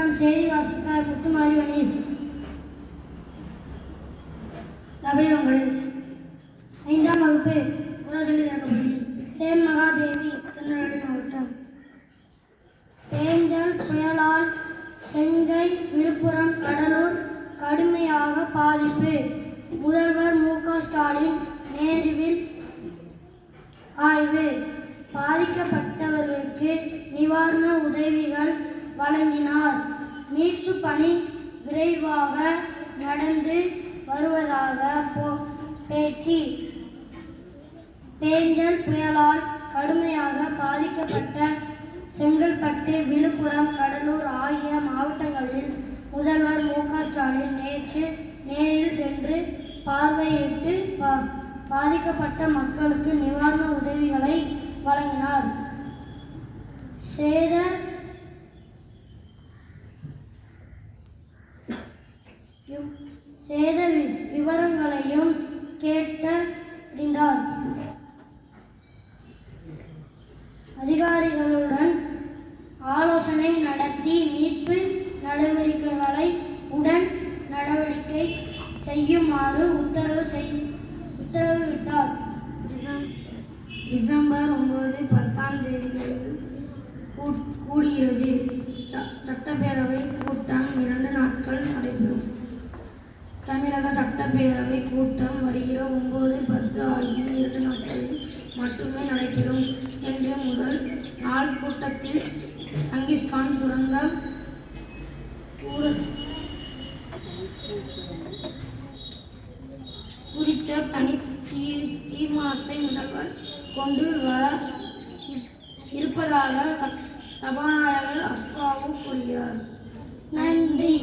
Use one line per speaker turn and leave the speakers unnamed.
வணக்கம். செய்தி வாசிப்பார் முத்துமாரி கணேஷ். சபரி கணேஷ். 5ஆம் வகுப்பு ஊராட்சி தரப்பள்ளி. சேர் மகாதேவி, திருநெல்வேலி மாவட்டம். பேஞ்சல் புயலால் செங்கை, விழுப்புரம், கடலூர் கடுமையாக பாதிப்பு. முதல்வர் மு.க. ஸ்டாலின் நேரில் ஆய்வு. பாதிக்கப்பட்டவர்களுக்கு நிவாரண உதவிகள் வழங்கினார். மீட்பு பணி விரைவாக நடந்து வருவதாக பேட்டி. பேஞ்சல் புயலால் கடுமையாக பாதிக்கப்பட்ட செங்கல்பட்டு, விழுப்புரம், கடலூர் ஆகிய மாவட்டங்களில் முதல்வர் மு.க. ஸ்டாலின் நேற்று நேரில் சென்று பார்வையிட்டு பாதிக்கப்பட்ட மக்களுக்கு நிவாரண உதவிகளை வழங்கினார். சேத விவரங்களையும் கேட்டறிந்தார். அதிகாரிகளுடன் ஆலோசனை நடத்தி மீட்பு நடவடிக்கைகளை உடன் நடவடிக்கை செய்யுமாறு உத்தரவிட்டார்.
டிசம்பர் 9, 10ஆம் தேதிகளில் கூடுகிறது. சட்டப்பேரவை கூட்டம் 2 நாட்கள் நடைபெறும். தமிழக சட்டப்பேரவை கூட்டம் வருகிற 9, 10 ஆகிய 2 நாட்களில் மட்டுமே நடைபெறும் என்று முதல் நாள் கூட்டத்தில் கங்கிஸ்கான் சுரங்கம் குறித்த தனி தீர்மானத்தை முதல்வர் கொண்டு வர இருப்பதாக சபாநாயகர் அப்பாவு கூறுகிறார்.
நன்றி.